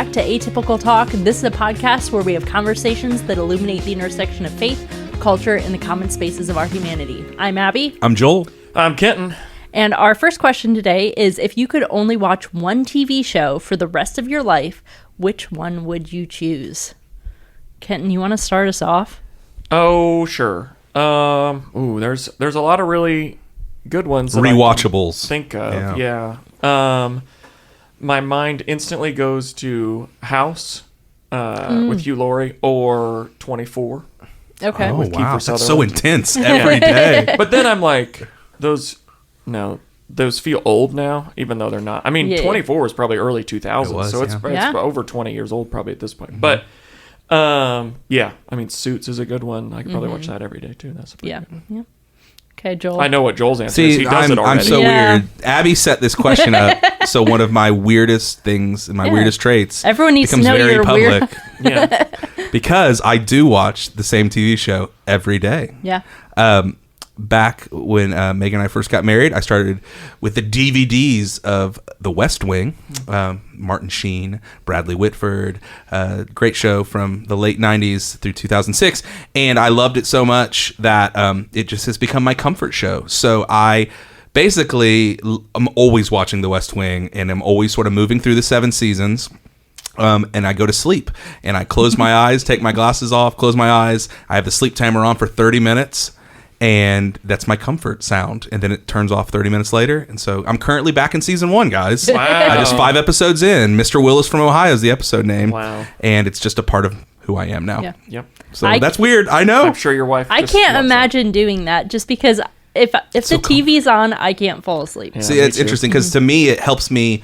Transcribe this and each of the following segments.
back to Atypical Talk. This is a podcast where we have conversations that illuminate the intersection of faith, culture, and the common spaces of our humanity. I'm Abby. I'm Joel. I'm Kenton. And our first question today is, if you could only watch one TV show for the rest of your life, which one would you choose? Kenton, you want to start us off? Oh, sure. There's a lot of really good ones. Rewatchables. Think of, yeah. My mind instantly goes to House with Hugh Laurie or 24. Okay. Oh, with wow. Kiefer That's Sutherland. so intense every day. But then I'm like, those feel old now, even though they're not. I mean, 24 is probably early 2000s, so it's over 20 years old probably at this point. Mm-hmm. But, I mean, Suits is a good one. I could probably watch that every day, too. That's a pretty good one. Yeah. Okay, Joel. I know what Joel's answer is. He does it already. I'm so weird. Abby set this question up, so one of my weirdest things and my weirdest traits Everyone needs to know very you're public. weird. Yeah. Because I do watch the same TV show every day. Yeah. Back when Megan and I first got married, I started with the DVDs of The West Wing, Martin Sheen, Bradley Whitford, great show from the late 90s through 2006. And I loved it so much that it just has become my comfort show. So I'm always watching The West Wing, and I'm always sort of moving through the 7 seasons. And I go to sleep, and I close my eyes, take my glasses off, close my eyes. I have the sleep timer on for 30 minutes. And that's my comfort sound. And then it turns off 30 minutes later. And so I'm currently back in season 1, guys. Wow. Just 5 episodes in. Mr. Willis from Ohio is the episode name. Wow. And it's just a part of who I am now. Yeah. Yep. So that's weird. I know. I'm sure your wife I can't imagine doing that just because if the TV's on, I can't fall asleep. Yeah, See, it's interesting because to me, it helps me.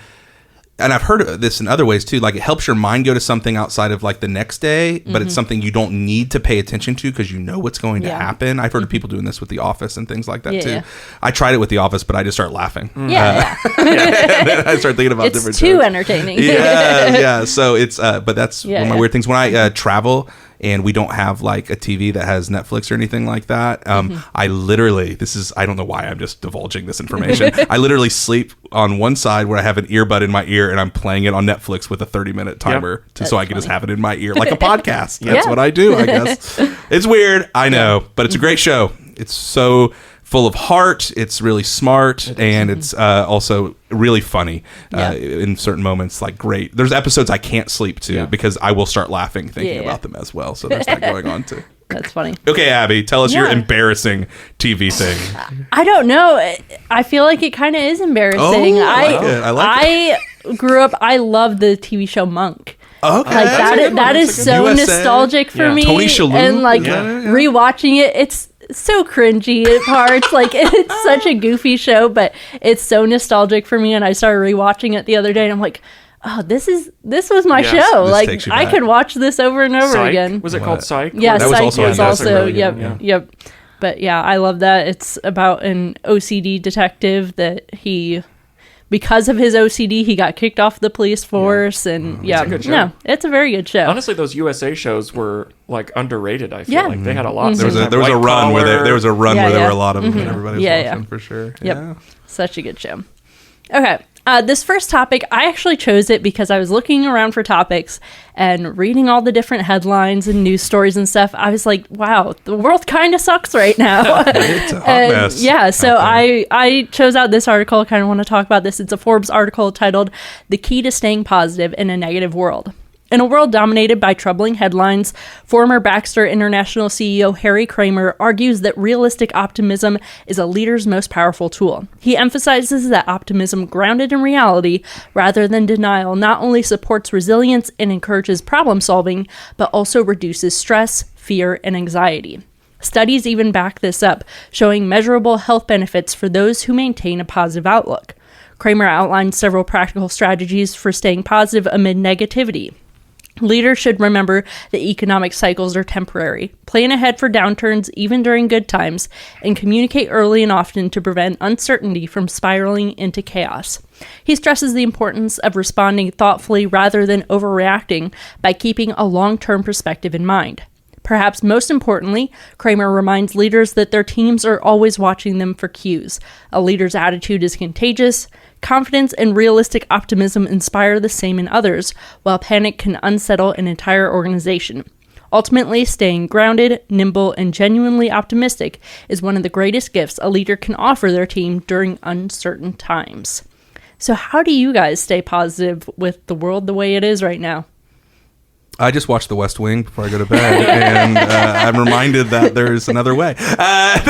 And I've heard of this in other ways too. Like, it helps your mind go to something outside of like the next day, but it's something you don't need to pay attention to because you know what's going to happen. I've heard of people doing this with The Office and things like that too. Yeah. I tried it with The Office, but I just start laughing. Yeah. And then I start thinking about different It's too jokes. entertaining. Yeah. So it's, but that's one of my yeah. weird things. When I travel and we don't have like a TV that has Netflix or anything like that, I literally, I don't know why I'm just divulging this information. I literally sleep on one side where I have an earbud in my ear and I'm playing it on Netflix with a 30-minute timer so I can just have it in my ear like a podcast. That's what I do, I guess. It's weird, I know, but it's a great show. It's so full of heart. It's really smart, and it's also really funny in certain moments. Like, great. There's episodes I can't sleep to because I will start laughing thinking about them as well. So there's that going on too. That's funny. Okay, Abby, tell us your embarrassing TV thing. I don't know. I feel like it kind of is embarrassing. Oh, I like it. I grew up, I loved the TV show Monk. Okay, Like that is so USA. nostalgic for me. Tony Shalhoub. And like rewatching it, it's so cringy at parts. Like, it's such a goofy show, but it's so nostalgic for me. And I started rewatching it the other day, and I'm like, oh, this was my show. Like, I could watch this over and over Psych? again. Was it called Psych? Yeah, That was Psych also was on also, Netflix. yep. But yeah, I love that. It's about an OCD detective that because of his OCD, he got kicked off the police force, and It's a good show. no, it's a very good show. Honestly, those USA shows were like underrated. I feel like they had a lot. There was a run where there was a run where there were a lot of them and everybody was watching for sure. Yep. Yeah. Such a good show. Okay. This first topic, I actually chose it because I was looking around for topics and reading all the different headlines and news stories and stuff. I was like, wow, the world kind of sucks right now. It's a hot mess. Yeah, so I chose out this article. I kind of want to talk about this. It's a Forbes article titled "The Key to Staying Positive in a Negative World." In a world dominated by troubling headlines, former Baxter International CEO Harry Kramer argues that realistic optimism is a leader's most powerful tool. He emphasizes that optimism grounded in reality rather than denial not only supports resilience and encourages problem solving, but also reduces stress, fear, and anxiety. Studies even back this up, showing measurable health benefits for those who maintain a positive outlook. Kramer outlined several practical strategies for staying positive amid negativity. Leaders should remember that economic cycles are temporary, plan ahead for downturns even during good times, and communicate early and often to prevent uncertainty from spiraling into chaos. He stresses the importance of responding thoughtfully rather than overreacting by keeping a long-term perspective in mind. Perhaps most importantly, Kramer reminds leaders that their teams are always watching them for cues. A leader's attitude is contagious. Confidence and realistic optimism inspire the same in others, while panic can unsettle an entire organization. Ultimately, staying grounded, nimble, and genuinely optimistic is one of the greatest gifts a leader can offer their team during uncertain times. So how do you guys stay positive with the world the way it is right now? I just watched The West Wing before I go to bed, and I'm reminded that there's another way. I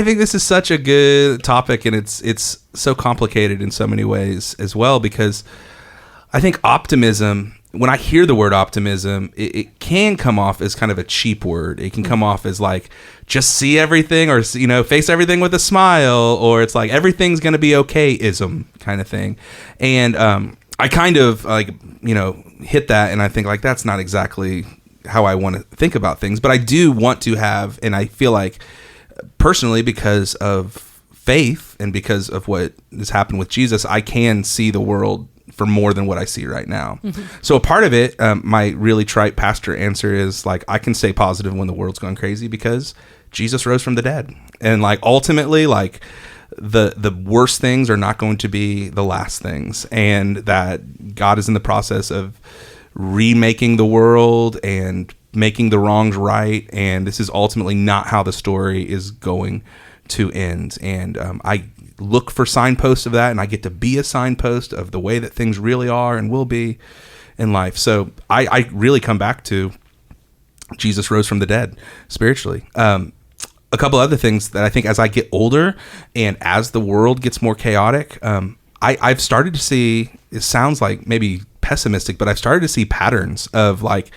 think this is such a good topic, and it's so complicated in so many ways as well, because I think optimism, when I hear the word optimism, it can come off as kind of a cheap word. It can come off as like, just see everything, or, you know, face everything with a smile, or it's like everything's going to be okay-ism kind of thing. And I kind of like, you know, hit that, and I think like that's not exactly how I want to think about things. But I do want to have, and I feel like personally, because of faith and because of what has happened with Jesus, I can see the world for more than what I see right now. Mm-hmm. So a part of it, my really trite pastor answer is like, I can stay positive when the world's going crazy because Jesus rose from the dead. And like, ultimately, like the worst things are not going to be the last things, and that God is in the process of remaking the world and making the wrongs right. And this is ultimately not how the story is going to end. And I look for signposts of that, and I get to be a signpost of the way that things really are and will be in life. So I really come back to Jesus rose from the dead spiritually. A couple other things that I think as I get older and as the world gets more chaotic, I've started to see, it sounds like maybe pessimistic, but I've started to see patterns of like,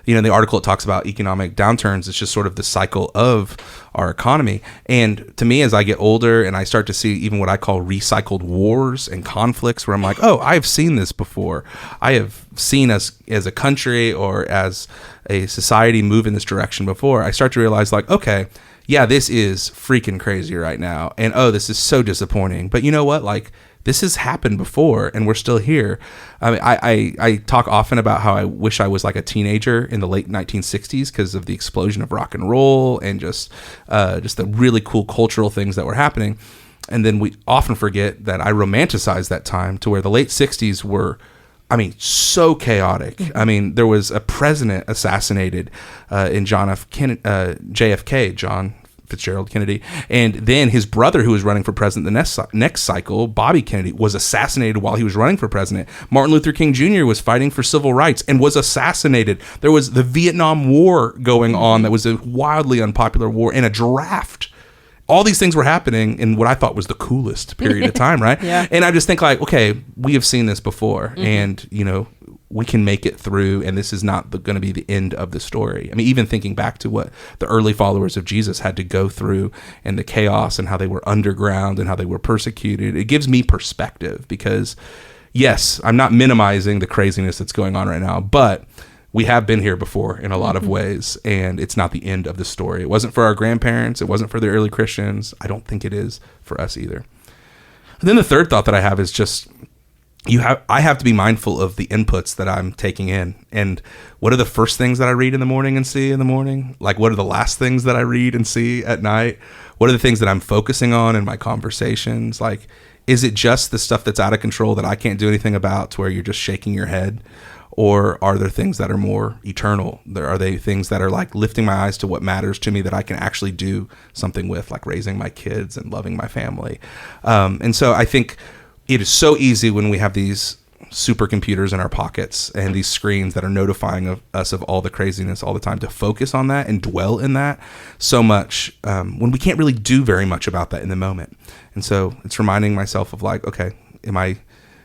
you know, in the article it talks about economic downturns. It's just sort of the cycle of our economy. And to me, as I get older and I start to see even what I call recycled wars and conflicts, where I'm like, oh, I've seen this before. I have seen us as a country or as a society move in this direction before. I start to realize like, okay, yeah, this is freaking crazy right now. And oh, this is so disappointing. But you know what? Like, this has happened before, and we're still here. I mean, I talk often about how I wish I was like a teenager in the late 1960s because of the explosion of rock and roll and just the really cool cultural things that were happening. And then we often forget that I romanticize that time to where the late 60s were, I mean, so chaotic. I mean, there was a president assassinated in JFK, John Fitzgerald Kennedy, and then his brother, who was running for president the next cycle, Bobby Kennedy, was assassinated while he was running for president. Martin Luther King Jr. was fighting for civil rights and was assassinated. There was the Vietnam War going on that was a wildly unpopular war, and a draft. All these things were happening in what I thought was the coolest period of time, right? Yeah. And I just think like, okay, we have seen this before, and, you know, we can make it through, and this is not going to be the end of the story. I mean, even thinking back to what the early followers of Jesus had to go through and the chaos and how they were underground and how they were persecuted, it gives me perspective because, yes, I'm not minimizing the craziness that's going on right now, but we have been here before in a lot of ways, and it's not the end of the story. It wasn't for our grandparents. It wasn't for the early Christians. I don't think it is for us either. And then the third thought that I have is just, I have to be mindful of the inputs that I'm taking in, and what are the first things that I read in the morning and see in the morning? Like, what are the last things that I read and see at night? What are the things that I'm focusing on in my conversations? Like, is it just the stuff that's out of control that I can't do anything about, to where you're just shaking your head? Or are there things that are more eternal? Are they things that are like lifting my eyes to what matters to me that I can actually do something with, like raising my kids and loving my family? And so I think it is so easy when we have these supercomputers in our pockets and these screens that are notifying us of all the craziness all the time, to focus on that and dwell in that so much when we can't really do very much about that in the moment. And so it's reminding myself of like, okay, am I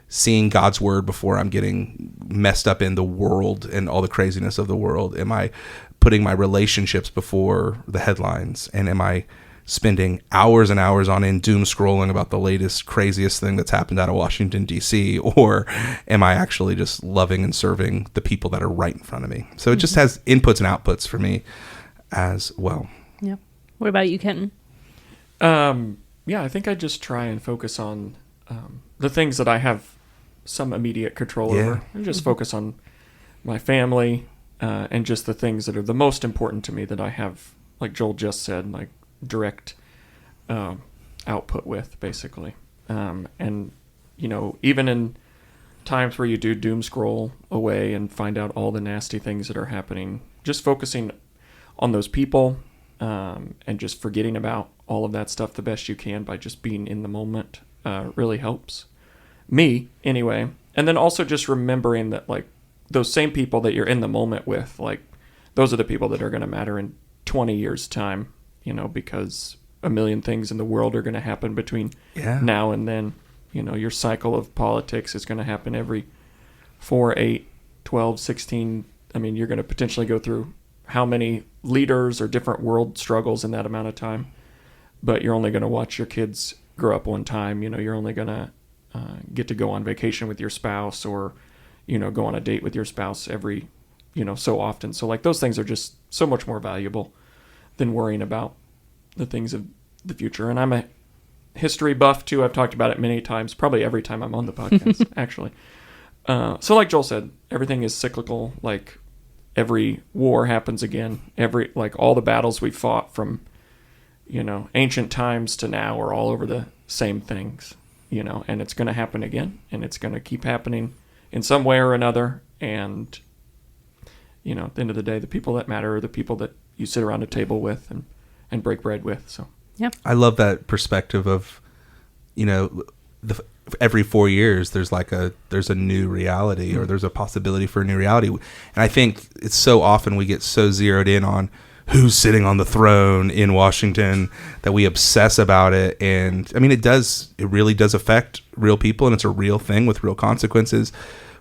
seeing God's word before I'm getting messed up in the world and all the craziness of the world? Am I putting my relationships before the headlines? And am I spending hours and hours on end doom scrolling about the latest, craziest thing that's happened out of Washington, D.C.? Or am I actually just loving and serving the people that are right in front of me? So it just has inputs and outputs for me as well. Yeah. What about you, Kenton? Yeah, I think I just try and focus on the things that I have some immediate control over, and just focus on my family, and just the things that are the most important to me that I have, like Joel just said, like direct output with, basically. And, you know, even in times where you do doom scroll away and find out all the nasty things that are happening, just focusing on those people and just forgetting about all of that stuff the best you can by just being in the moment really helps me anyway. And then also just remembering that, like, those same people that you're in the moment with, like, those are the people that are going to matter in 20 years time, you know, because a million things in the world are going to happen between now and then. You know, your cycle of politics is going to happen every 4, 8, 12, 16. I mean, you're going to potentially go through how many leaders or different world struggles in that amount of time. But you're only going to watch your kids grow up one time. You know, you're only going to get to go on vacation with your spouse, or, you know, go on a date with your spouse every, you know, so often. So, like, those things are just so much more valuable than worrying about the things of the future. And I'm a history buff too. I've talked about it many times, probably every time I'm on the podcast, actually. So like Joel said, everything is cyclical. Like, every war happens again. Like, all the battles we fought from, you know, ancient times to now are all over the same things, you know, and it's going to happen again, and it's going to keep happening in some way or another. And, you know, at the end of the day, the people that matter are the people that you sit around a table with and break bread with. So. Yep. I love that perspective of, you know, every 4 years there's a new reality, or there's a possibility for a new reality. And I think it's so often we get so zeroed in on who's sitting on the throne in Washington that we obsess about it. And I mean, it really does affect real people, and it's a real thing with real consequences.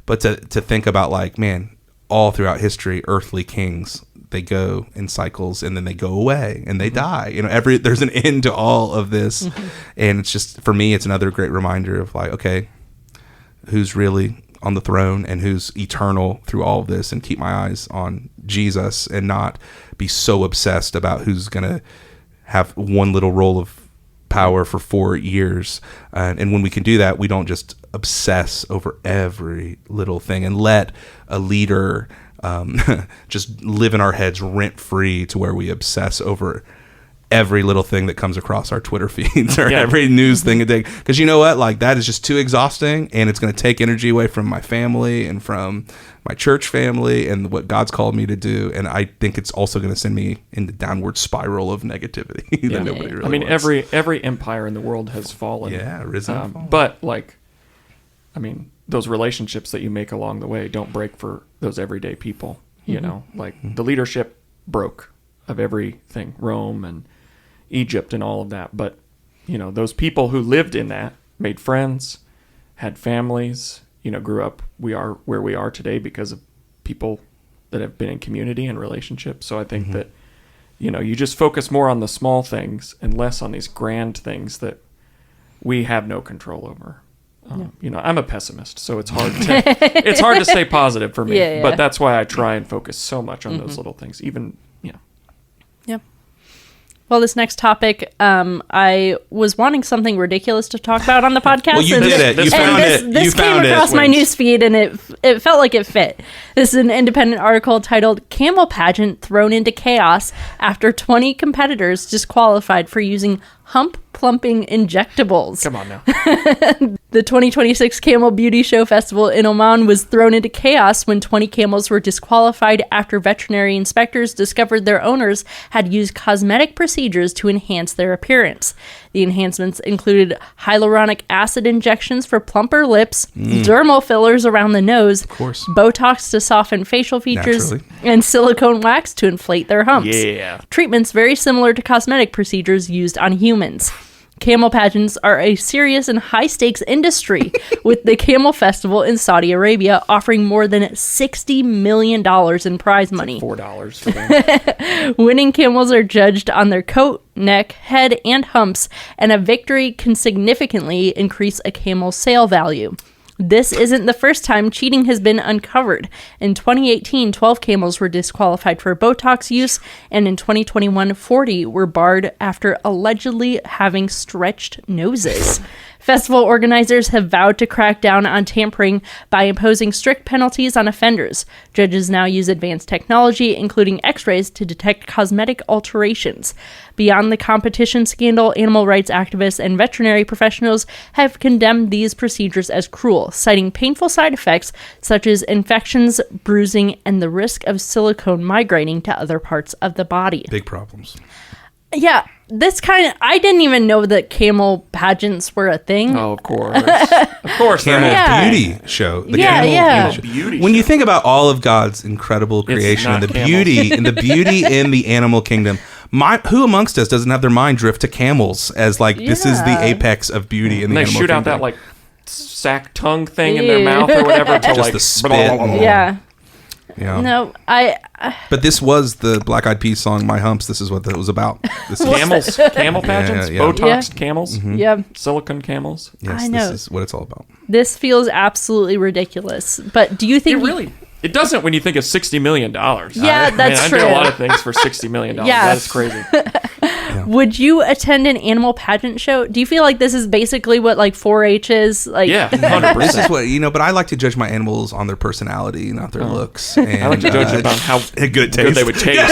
But to think about, like, man, all throughout history, earthly kings, they go in cycles, and then they go away and they die. You know, there's an end to all of this. And it's just, for me, it's another great reminder of, like, okay, who's really on the throne and who's eternal through all of this, and keep my eyes on Jesus and not be so obsessed about who's going to have one little roll of power for 4 years. And when we can do that, we don't just obsess over every little thing and let a leader just live in our heads rent free, to where we obsess over every little thing that comes across our Twitter feeds or every news thing a day. Because you know what? Like, that is just too exhausting, and it's going to take energy away from my family and from my church family and what God's called me to do. And I think it's also going to send me in the downward spiral of negativity that nobody really wants. Every empire in the world has fallen. Yeah, risen and fallen. But, like, I mean, those relationships that you make along the way don't break for those everyday people. You know, like, the leadership broke of everything, Rome and Egypt and all of that. But, you know, those people who lived in that made friends, had families, you know, grew up. We are where we are today because of people that have been in community and relationships. So I think that, you know, you just focus more on the small things and less on these grand things that we have no control over. You know, I'm a pessimist, so it's hard to stay positive for me. But that's why I try and focus so much on those little things. Even, Yep. Well, this next topic, I was wanting something ridiculous to talk about on the podcast. Well, you did it. You found it. This came across my news feed, and it felt like it fit. This is an independent article titled "Camel Pageant Thrown into Chaos After 20 Competitors Disqualified for Using Hump-Plumping Injectables." Come on now. The 2026 Camel Beauty Show Festival in Oman was thrown into chaos when 20 camels were disqualified after veterinary inspectors discovered their owners had used cosmetic procedures to enhance their appearance. The enhancements included hyaluronic acid injections for plumper lips, dermal fillers around the nose, Botox to soften facial features, and silicone wax to inflate their humps. Yeah. Treatments very similar to cosmetic procedures used on humans. Camel pageants are a serious and high-stakes industry, with the Camel Festival in Saudi Arabia offering more than $60 million in prize money. $4 for them. Winning camels are judged on their coat, neck, head, and humps, and a victory can significantly increase a camel's sale value. This isn't the first time cheating has been uncovered. In 2018, 12 camels were disqualified for Botox use, and in 2021, 40 were barred after allegedly having stretched noses. Festival organizers have vowed to crack down on tampering by imposing strict penalties on offenders. Judges now use advanced technology, including x-rays, to detect cosmetic alterations. Beyond the competition scandal, animal rights activists and veterinary professionals have condemned these procedures as cruel, citing painful side effects such as infections, bruising, and the risk of silicone migrating to other parts of the body. Big problems. Yeah, I didn't even know that camel pageants were a thing. Oh, of course. Of course. Camel beauty show. The camel beauty show. When you think about all of God's incredible creation and the beauty in the animal kingdom, who amongst us doesn't have their mind drift to camels as like this is the apex of beauty in the animal kingdom? They shoot out that like sack tongue thing in their mouth or whatever to like the spit. Yeah. No, But this was the Black Eyed Peas song "My Humps." This is what that was about. This camel pageants, Botoxed camels, silicone camels. Yes, I know. This is what it's all about. This feels absolutely ridiculous. But do you think It doesn't when you think of $60 million. Yeah, that's true. I do a lot of things for $60 million. Yeah. That's crazy. Would you attend an animal pageant show? Do you feel like this is basically what like 4-H is? Like, yeah, 100%. This is what, but I like to judge my animals on their personality, not their looks. And, I like to judge about how good they would taste.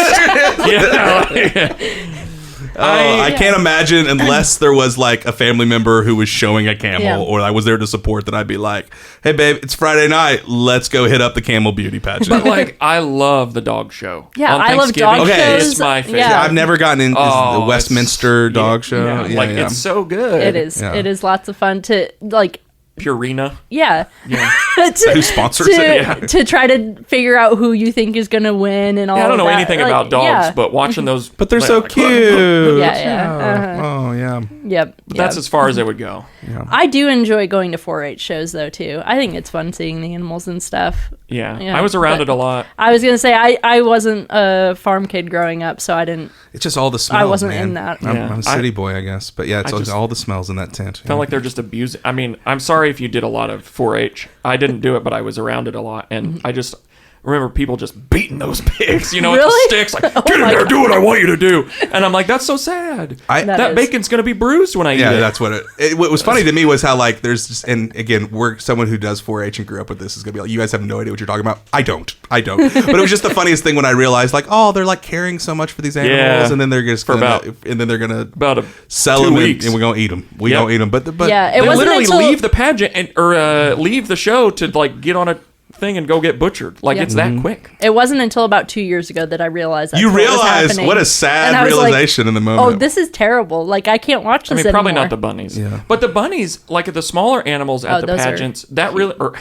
I can't imagine unless there was like a family member who was showing a camel or I was there to support that I'd be like, hey babe, it's Friday night, let's go hit up the camel beauty pageant. But like I love the dog show. Yeah, I love dog shows. It's my favorite. Yeah. I've never gotten into the Westminster dog show. It's so good. It is. Yeah. It is lots of fun to like Purina. Yeah. Who sponsors it? To try to figure out who you think is going to win and all that. I don't know anything about dogs, but watching those... But they're so cute. Yeah. Oh, yeah. Yep. But that's as far as it would go. Yeah. I do enjoy going to 4-H shows, though, too. I think it's fun seeing the animals and stuff. Yeah. I was around it a lot. I was going to say, I wasn't a farm kid growing up, so I didn't... It's just all the smells, I wasn't man. in that. I'm a city boy, I guess. But yeah, it's all the smells in that tent. Felt like they're just abusing... I mean, I'm sorry if you did a lot of 4-H. I didn't do it, but I was around it a lot, and I just remember people just beating those pigs, with the sticks, like, get in there, do what I want you to do. And I'm like, that's so sad. That bacon's going to be bruised when I eat it. Yeah, that's what what was funny to me was how, like, there's just, and again, someone who does 4-H and grew up with this is going to be like, you guys have no idea what you're talking about. I don't. But it was just the funniest thing when I realized, like, oh, they're, like, caring so much for these animals, and then they're just going to sell them, and we're going to eat them. We don't eat them. But yeah, it wasn't literally leave the pageant or leave the show to, like, get on a thing and go get butchered. Like, it's that quick. It wasn't until about 2 years ago that I realized that. You realized what a sad realization in the moment. Oh, this is terrible. Like, I can't watch this anymore. Probably not the bunnies. Yeah. But the bunnies, like the smaller animals at the pageants, at the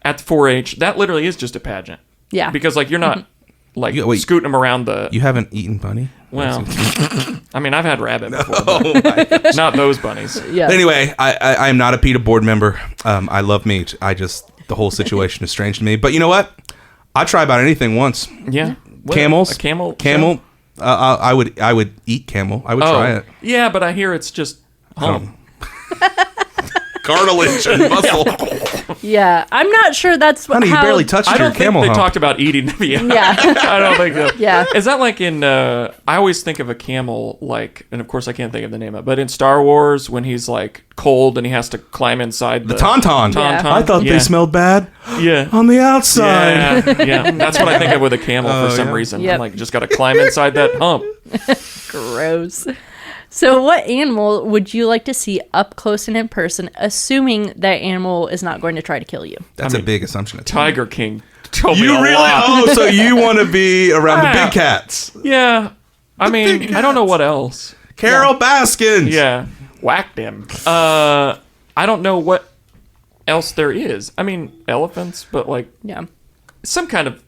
4-H, that literally is just a pageant. Yeah. Because, like, you're not scooting them around the... You haven't eaten bunny? Well, I mean, I've had rabbit before, but not those bunnies. Yeah. But anyway, I am not a PETA board member. I love meat. The whole situation is strange to me. But you know what? I'd try about anything once. Yeah. Camels. A camel. I would eat camel. I would try it. Yeah, but I hear it's just hump. Cartilage and muscle. Yeah, I'm not sure that's what. Honey, you barely touched your camel. I don't think they hump. talked about eating. Yeah, I don't think so. Yeah, is that like in? I always think of a camel like, and of course I can't think of the name of it, but in Star Wars when he's like cold and he has to climb inside the tauntaun. Yeah. I thought they smelled bad. Yeah, on the outside. Yeah. That's what I think of with a camel for some reason. Yep. I'm like, just got to climb inside that hump. Gross. So what animal would you like to see up close and in person, assuming that animal is not going to try to kill you? That's a big assumption. Tiger King told me you a really? lot. Oh, so you want to be around the big cats? Yeah. I mean, I don't know what else. Carol Baskins. Yeah. Whacked him. I don't know what else there is. I mean, elephants, but like some kind of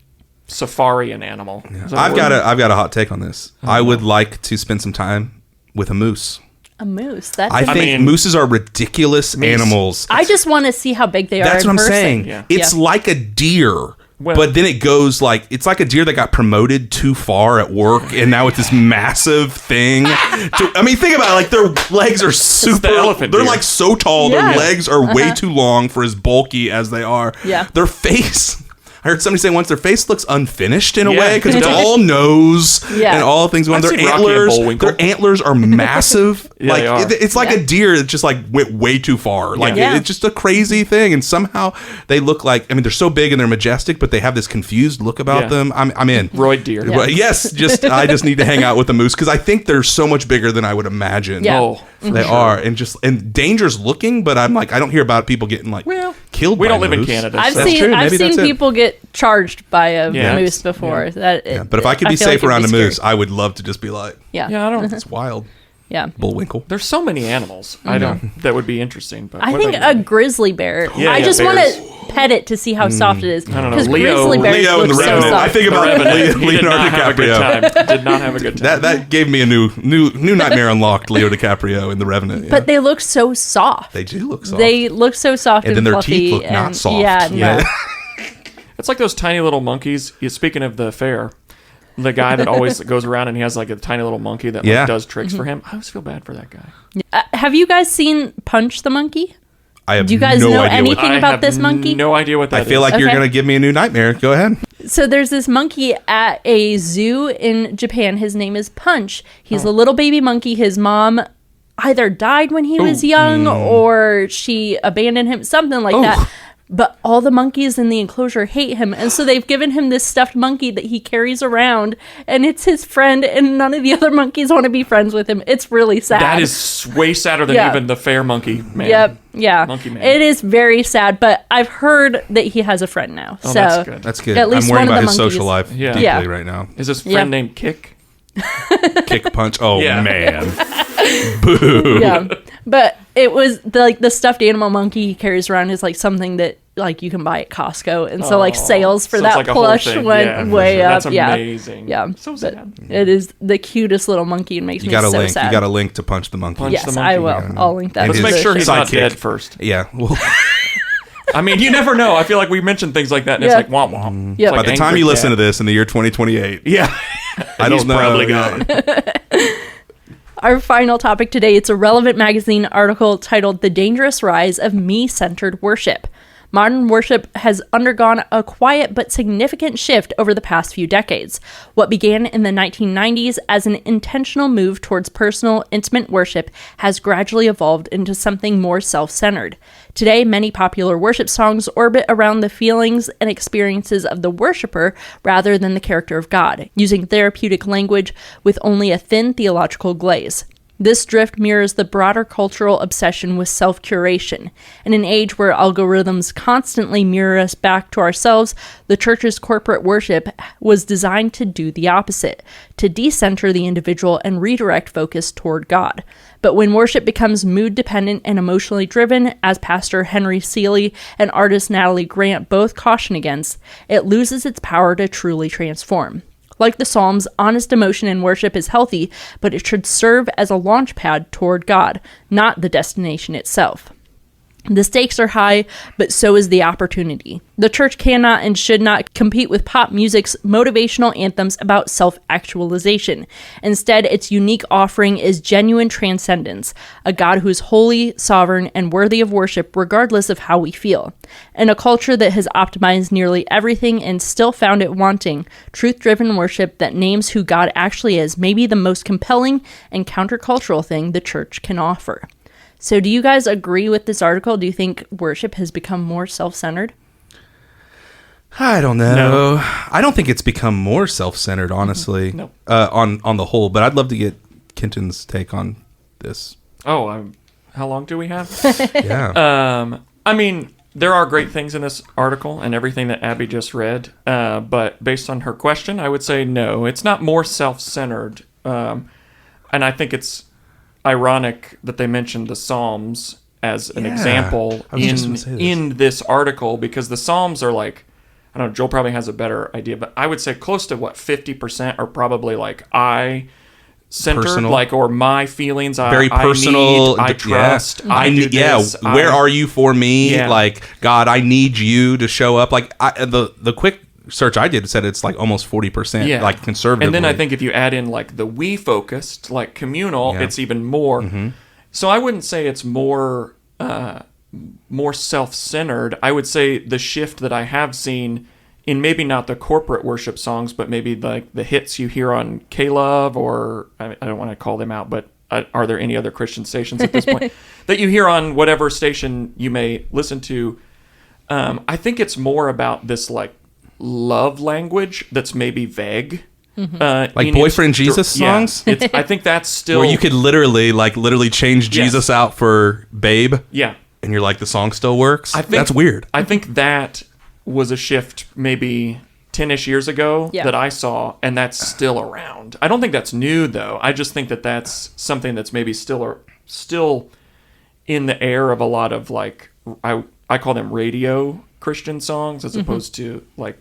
safarian animal. Yeah. I've got a hot take on this. I would like to spend some time with a moose. A moose? I think mooses are ridiculous animals. I just want to see how big they are. That's what I'm saying. Yeah. It's like a deer. But then it goes like, it's like a deer that got promoted too far at work, and now it's this massive thing. I mean, think about it. Like, their legs are super... They're like so tall. Yeah. Their legs are way too long for as bulky as they are. Yeah. Their face... I heard somebody say once their face looks unfinished in a way because it's all nose and all things. When their antlers are massive. Like it's like a deer that just like went way too far. Like it's just a crazy thing. And somehow they look like, I mean, they're so big and they're majestic, but they have this confused look about them. I'm in. Roid deer. Yes, I just need to hang out with the moose because I think they're so much bigger than I would imagine. They are, and dangerous looking, but I'm like, I don't hear about people getting like killed. We by don't live moose. in Canada. I've seen people get charged by a moose before. But if I could be safe around a moose, I would love to just be like, I don't. It's wild. Yeah, Bullwinkle. There's so many animals. I don't. That would be interesting. But I think a grizzly bear. I just want to pet it to see how soft it is. I don't know. Because grizzly bears Leo and the Revenant. so I think about Leonardo DiCaprio. Did not have a good time. That gave me a new nightmare unlocked. Leo DiCaprio in the Revenant. But they look so soft. They do look soft. They look so soft and then their fluffy. teeth look not soft. Yeah, no. It's like those tiny little monkeys. Speaking of the fair, the guy that always goes around and he has like a tiny little monkey that does tricks for him. I always feel bad for that guy. Have you guys seen Punch the Monkey? I have Do you guys no know idea anything about this monkey? No idea what that is. I feel like you're going to give me a new nightmare. Go ahead. So there's this monkey at a zoo in Japan. His name is Punch. He's a little baby monkey. His mom either died when he was young or she abandoned him, something like that. But all the monkeys in the enclosure hate him. And so they've given him this stuffed monkey that he carries around. And it's his friend. And none of the other monkeys want to be friends with him. It's really sad. That is way sadder than even the fair monkey man. Yep. Yeah. Monkey man. It is very sad. But I've heard that he has a friend now. Oh, so that's good. That's good. At least I'm worried one of about the his monkeys. social life deeply right now. Is his friend named Kick? Kick Punch. Oh, man. Boo. Yeah. But it was the stuffed animal monkey he carries around is like something that like you can buy at Costco, and so like sales for that plush went way up. That's amazing. Yeah, so sad. It is the cutest little monkey and makes me so sad. You got a link to Punch the Monkey. Yes, I will. I'll link that. Let's make sure he's not dead first. Yeah. Well, I mean, you never know. I feel like we mentioned things like that, and it's like womp womp. Yeah. By the time you listen to this in the year 2028, I don't know. Probably gone. Our final topic today, it's a Relevant magazine article titled "The Dangerous Rise of Me-Centered Worship." Modern worship has undergone a quiet but significant shift over the past few decades. What began in the 1990s as an intentional move towards personal, intimate worship has gradually evolved into something more self-centered. Today, many popular worship songs orbit around the feelings and experiences of the worshiper rather than the character of God, using therapeutic language with only a thin theological glaze. This drift mirrors the broader cultural obsession with self-curation. In an age where algorithms constantly mirror us back to ourselves, the church's corporate worship was designed to do the opposite, to decenter the individual and redirect focus toward God. But when worship becomes mood-dependent and emotionally driven, as Pastor Henry Seeley and artist Natalie Grant both caution against, it loses its power to truly transform. Like the Psalms, honest emotion in worship is healthy, but it should serve as a launch pad toward God, not the destination itself. The stakes are high, but so is the opportunity. The church cannot and should not compete with pop music's motivational anthems about self-actualization. Instead, its unique offering is genuine transcendence, a God who is holy, sovereign, and worthy of worship regardless of how we feel. In a culture that has optimized nearly everything and still found it wanting, truth-driven worship that names who God actually is may be the most compelling and countercultural thing the church can offer. So do you guys agree with this article? Do you think worship has become more self-centered? I don't know. No. I don't think it's become more self-centered, honestly, no. On the whole. But I'd love to get Kenton's take on this. Oh, how long do we have? Yeah. I mean, there are great things in this article and everything that Abby just read. But based on her question, I would say no. It's not more self-centered. And I think it's ironic that they mentioned the Psalms as an example in this article, because the Psalms are like, I don't know, Joel probably has a better idea, but I would say close to 50% are probably like I-centered, like, or my feelings. Very personal. I trust. I do this. Where are you for me? Yeah. Like, God, I need you to show up. Like, the quick search I did said it's like almost 40%, like conservatively. And then I think if you add in like the we focused, like communal, it's even more. Mm-hmm. So I wouldn't say it's more self-centered. I would say the shift that I have seen in maybe not the corporate worship songs, but maybe like the hits you hear on K-Love, or I don't want to call them out, but are there any other Christian stations at this point that you hear on whatever station you may listen to? I think it's more about this like love language that's maybe vague. Like boyfriend Jesus songs? Yeah, I think that's still... Where you could literally change Jesus out for babe. Yeah. And you're like, the song still works? That's weird. I think that was a shift maybe 10-ish years ago that I saw, and that's still around. I don't think that's new, though. I just think that that's something that's maybe still in the air of a lot of, like, I call them radio Christian songs as opposed to, like,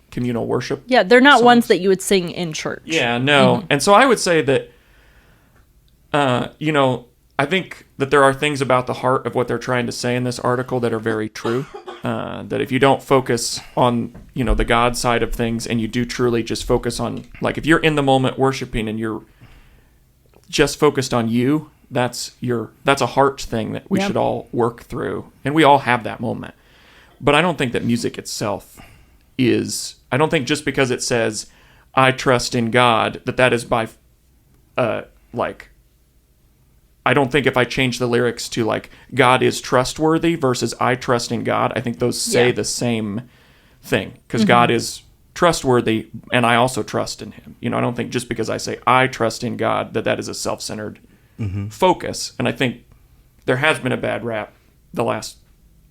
communal worship. Yeah, they're not songs. Ones that you would sing in church. Yeah, no. And so I would say that, I think that there are things about the heart of what they're trying to say in this article that are very true. That if you don't focus on, the God side of things, and you do truly just focus on, like, if you're in the moment worshiping and you're just focused on you, that's a heart thing that we should all work through. And we all have that moment. But I don't think that music itself I don't think just because it says, I trust in God, that is by, I don't think if I change the lyrics to like God is trustworthy versus I trust in God, I think those say the same thing, because God is trustworthy and I also trust in him. I don't think just because I say I trust in God that is a self-centered focus. And I think there has been a bad rap the last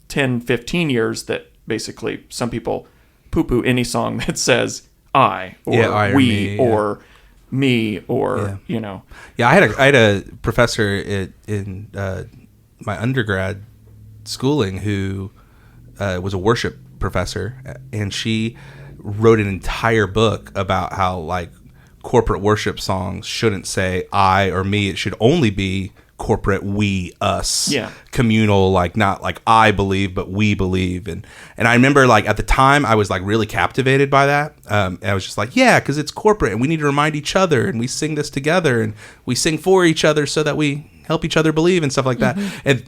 10, 15 years that basically some people poo-poo any song that says I or we or me or Yeah, I had a professor in my undergrad schooling who was a worship professor, and she wrote an entire book about how like corporate worship songs shouldn't say I or me. It should only be corporate, we, us, communal, like not like I believe, but we believe. And I remember like at the time I was like really captivated by that. And I was just like, yeah, because it's corporate and we need to remind each other, and we sing this together and we sing for each other so that we help each other believe and stuff like that.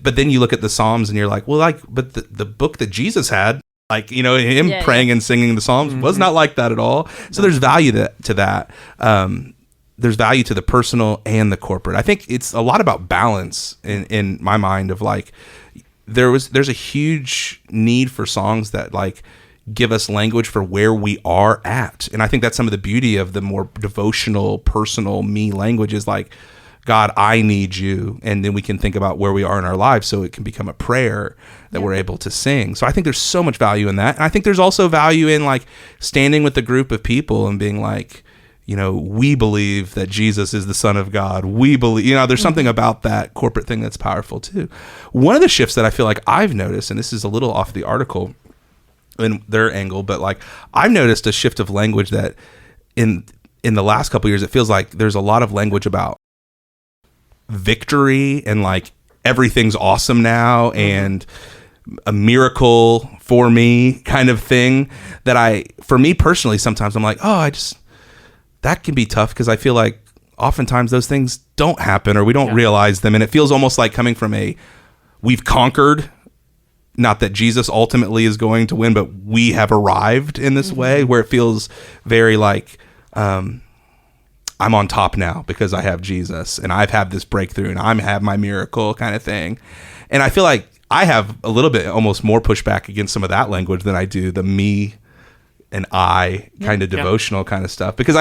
But then you look at the Psalms and you're like, well, like, but the book that Jesus had, like, him praying and singing the Psalms was not like that at all. So there's value to that. There's value to the personal and the corporate. I think it's a lot about balance in my mind of like, there's a huge need for songs that like give us language for where we are at. And I think that's some of the beauty of the more devotional, personal me language is like, God, I need you. And then we can think about where we are in our lives so it can become a prayer that we're able to sing. So I think there's so much value in that. And I think there's also value in like standing with a group of people and being like, we believe that Jesus is the Son of God. We believe, there's something about that corporate thing that's powerful too. One of the shifts that I feel like I've noticed, and this is a little off the article in their angle, but like I've noticed a shift of language that in the last couple of years, it feels like there's a lot of language about victory and like everything's awesome now and a miracle for me kind of thing that for me personally, sometimes I'm like, that can be tough because I feel like oftentimes those things don't happen or we don't realize them. And it feels almost like coming from we've conquered, not that Jesus ultimately is going to win, but we have arrived in this way where it feels very like, I'm on top now because I have Jesus and I've had this breakthrough and I have my miracle kind of thing. And I feel like I have a little bit almost more pushback against some of that language than I do the me and I kind of devotional kind of stuff, because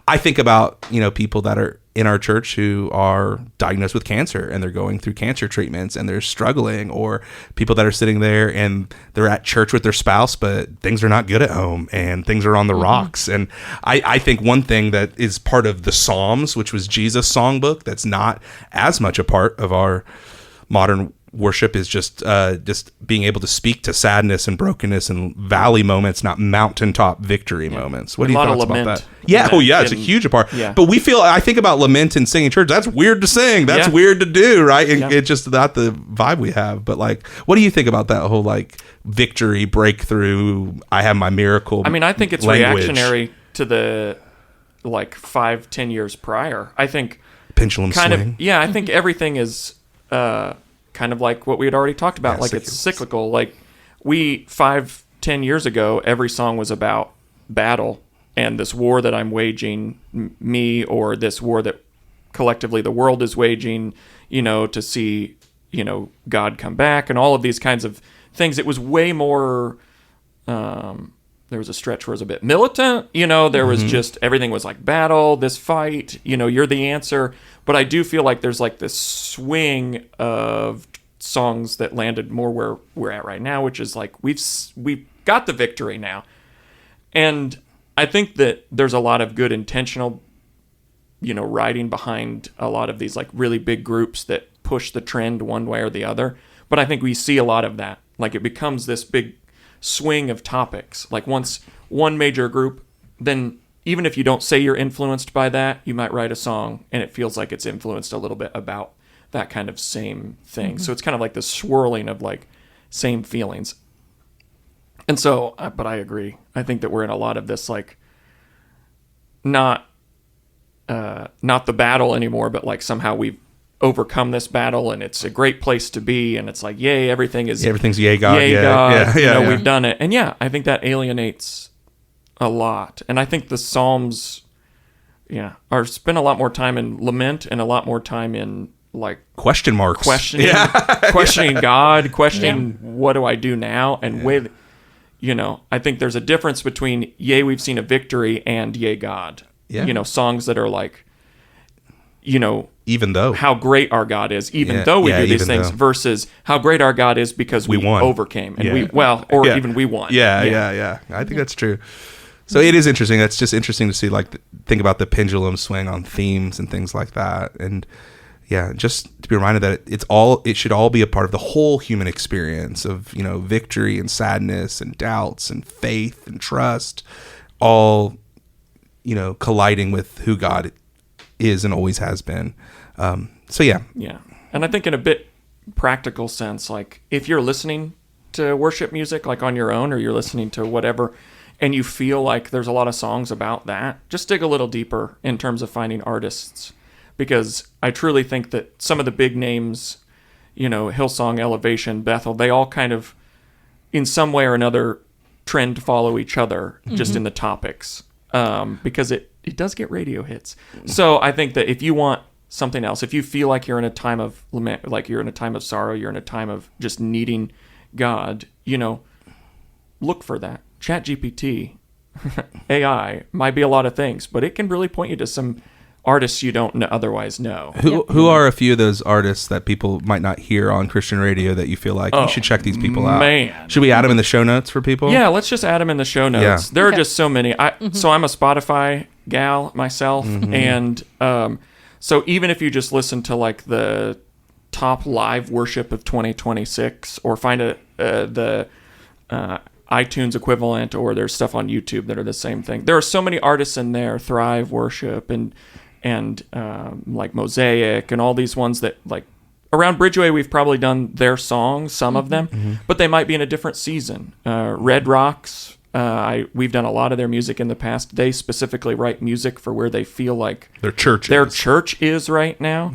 I think about, people that are in our church who are diagnosed with cancer and they're going through cancer treatments and they're struggling, or people that are sitting there and they're at church with their spouse, but things are not good at home and things are on the rocks. And I think one thing that is part of the Psalms, which was Jesus' songbook, that's not as much a part of our modern worship is just being able to speak to sadness and brokenness and valley moments, not mountaintop victory moments. What do you think about that? Yeah, it's a huge part. Yeah. But I think about lament and singing church. That's weird to sing. That's weird to do, right? It's just not the vibe we have. But like, what do you think about that whole like victory, breakthrough, I have my miracle? I mean, I think it's reactionary to the like 5-10 years prior. I think pendulum swing. I think everything is kind of like what we had already talked about. Like cyclical. It's cyclical. Like we 5 10 years ago, every song was about battle and this war that I'm waging, me, or this war that collectively the world is waging, to see, God come back and all of these kinds of things. It was way more, there was a stretch where it was a bit militant, there was just, everything was like battle, this fight, you're the answer. But I do feel like there's like this swing of songs that landed more where we're at right now, which is like, we've got the victory now. And I think that there's a lot of good intentional, writing behind a lot of these like really big groups that push the trend one way or the other. But I think we see a lot of that. Like it becomes this big swing of topics. Like once one major group, then even if you don't say you're influenced by that, you might write a song and it feels like it's influenced a little bit about that kind of same thing. So it's kind of like the swirling of like same feelings. And so, but I agree. I think that we're in a lot of this, like, not the battle anymore, but like somehow we've overcome this battle and it's a great place to be. And it's like, yay, everything's yay, God. Yay, God. Yeah. We've done it. And I think that alienates a lot. And I think the Psalms, are spend a lot more time in lament and a lot more time in like question marks, questioning God, questioning what do I do now, and with. I think there's a difference between, yay, we've seen a victory, and yay, God. Yeah. Songs that are like, even though how great our God is, even though we do these things, versus how great our God is because we won. Overcame. And even we won. Yeah. I think that's true. So it is interesting. That's just interesting to see, like, think about the pendulum swing on themes and things like that. And just to be reminded that it should all be a part of the whole human experience of, victory and sadness and doubts and faith and trust, all, colliding with who God is and always has been. Yeah. And I think in a bit practical sense, like if you're listening to worship music, like on your own, or you're listening to whatever, and you feel like there's a lot of songs about that, just dig a little deeper in terms of finding artists. Because I truly think that some of the big names, Hillsong, Elevation, Bethel, they all kind of, in some way or another, trend to follow each other just in the topics. Because it does get radio hits. So I think that if you want something else, if you feel like you're in a time of lament, like you're in a time of sorrow, you're in a time of just needing God, look for that. ChatGPT, AI, might be a lot of things, but it can really point you to some artists you don't otherwise know. Who are a few of those artists that people might not hear on Christian radio that you feel like you should check these people out? Man. Should we add them in the show notes for people? Yeah, let's just add them in the show notes. There are just so many. So I'm a Spotify gal myself, and so even if you just listen to like the top live worship of 2026, or find the iTunes equivalent, or there's stuff on YouTube that are the same thing. There are so many artists in there, Thrive Worship and like Mosaic and all these ones that, like, around Bridgeway we've probably done their songs, some of them, but they might be in a different season. Red Rocks, we've done a lot of their music in the past. They specifically write music for where they feel like their church is right now,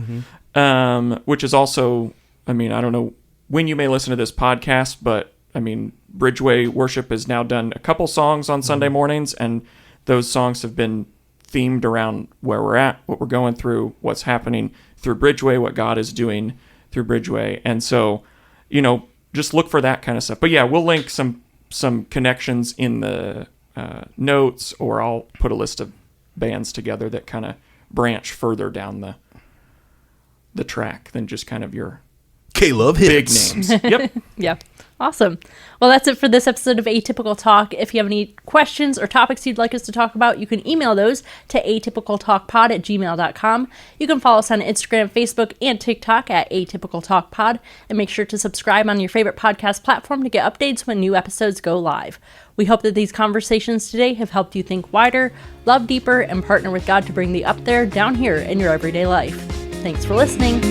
which is also, I don't know when you may listen to this podcast, but Bridgeway Worship has now done a couple songs on Sunday mornings, and those songs have been themed around where we're at, what we're going through, what's happening through Bridgeway, what God is doing through Bridgeway. And so, just look for that kind of stuff. But we'll link some connections in the notes, or I'll put a list of bands together that kind of branch further down the track than just kind of your K-Love hits. Big names. Yep. Yeah. Awesome. Well, that's it for this episode of Atypical Talk. If you have any questions or topics you'd like us to talk about, you can email those to atypicaltalkpod@gmail.com. You can follow us on Instagram, Facebook, and TikTok at atypicaltalkpod, and make sure to subscribe on your favorite podcast platform to get updates when new episodes go live. We hope that these conversations today have helped you think wider, love deeper, and partner with God to bring the up there down here in your everyday life. Thanks for listening.